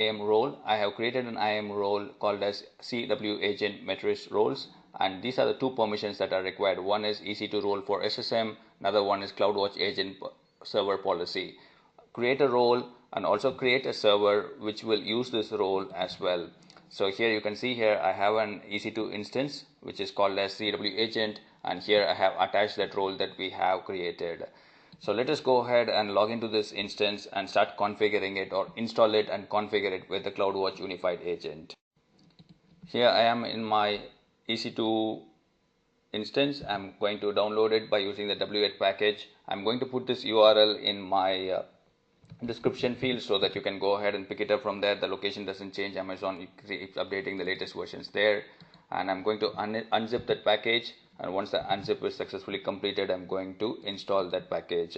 IAM role. I have created an IAM role called as CW agent matrix roles, and these are the two permissions that are required. One is EC2 role for SSM, another one is CloudWatch agent server policy. Create a role and also create a server which will use this role as well. So here you can see here I have an EC2 instance which is called as CW agent, and here I have attached that role that we have created. So let us go ahead and log into this instance and start configuring it, or install it and configure it with the CloudWatch Unified Agent. Here I am in my EC2 instance. I'm going to download it by using the W8 package. I'm going to put this URL in my description field so that you can go ahead and pick it up from there. The location doesn't change. Amazon keeps updating the latest versions there. And I'm going to unzip that package, and once the unzip is successfully completed, I'm going to install that package.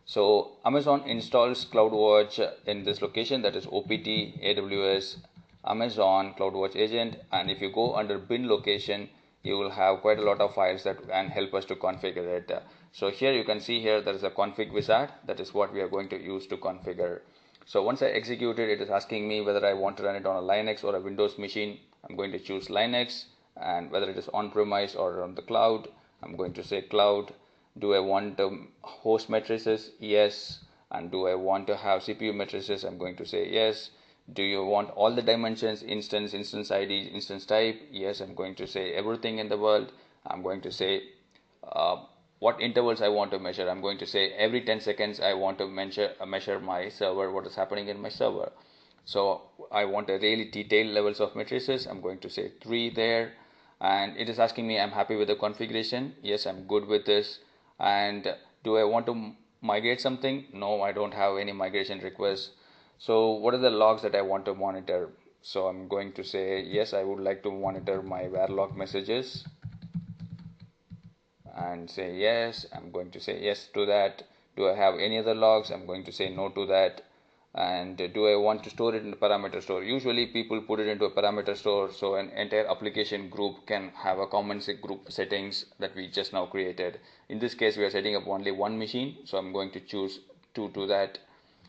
So Amazon installs CloudWatch in this location, that is OPT AWS Amazon CloudWatch agent, and if you go under bin location, you will have quite a lot of files that can help us to configure it. So here you can see here there is a config wizard. That is what we are going to use to configure. So once I execute it, it is asking me whether I want to run it on a Linux or a Windows machine. I'm going to choose Linux, and whether it is on-premise or on the cloud, I'm going to say cloud. Do I want host matrices? Yes. And do I want to have CPU matrices? I'm going to say yes. Do you want all the dimensions, instance ID, instance type? Yes, I'm going to say everything in the world. I'm going to say what intervals I want to measure. I'm going to say every 10 seconds I want to measure my server, what is happening in my server. So I want a really detailed levels of matrices. I'm going to say 3 there, and it is asking me I'm happy with the configuration. Yes, I'm good with this. And do I want to migrate something? No, I don't have any migration requests. So what are the logs that I want to monitor? So I'm going to say yes, I would like to monitor my var-log messages, and say yes. I'm going to say yes to that. Do I have any other logs? I'm going to say no to that. And do I want to store it in the parameter store? Usually people put it into a parameter store so an entire application group can have a common group settings that we just now created. In this case we are setting up only one machine, so I'm going to choose to that.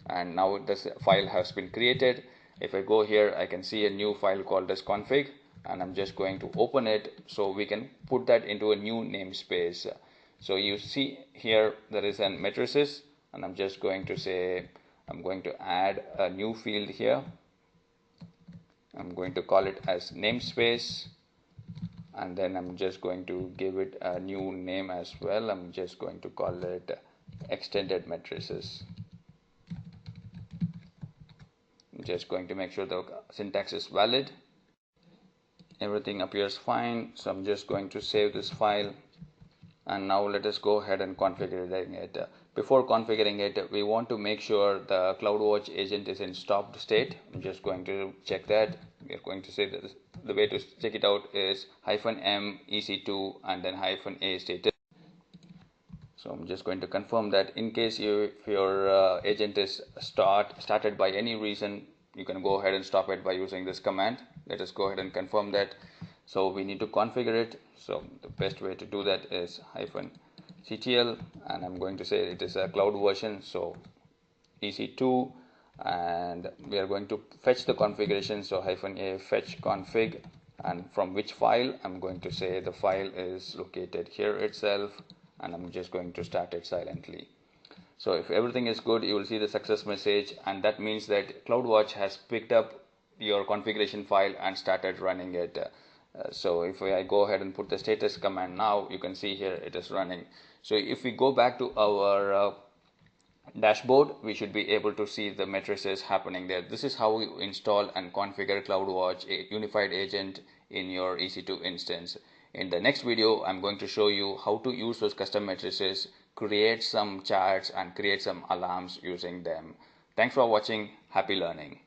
And now this file has been created. If I go here, I can see a new file called as config, and I'm just going to open it so we can put that into a new namespace. So you see here there is an matrices, and I'm just going to say I'm going to add a new field here. I'm going to call it as namespace, and then I'm just going to give it a new name as well. I'm just going to call it extended matrices. I'm just going to make sure the syntax is valid. Everything appears fine, so I'm just going to save this file, and now let us go ahead and configure it. Before configuring it, we want to make sure the CloudWatch agent is in stopped state. I'm just going to check that. We are going to say that the way to check it out is -m EC2 and then -a status. So I'm just going to confirm that. In case if your agent is started by any reason, you can go ahead and stop it by using this command. Let us go ahead and confirm that. So we need to configure it. So the best way to do that is -ctl, and I'm going to say it is a cloud version, so EC2, and we are going to fetch the configuration. So -a fetch config, and from which file? I'm going to say the file is located here itself, and I'm just going to start it silently. So if everything is good, you will see the success message, and that means that CloudWatch has picked up your configuration file and started running it. So if I go ahead and put the status command now, you can see here it is running. So if we go back to our dashboard, we should be able to see the matrices happening there. This is how you install and configure CloudWatch Unified Agent in your EC2 instance. In the next video, I'm going to show you how to use those custom matrices, create some charts, and create some alarms using them. Thanks for watching. Happy learning.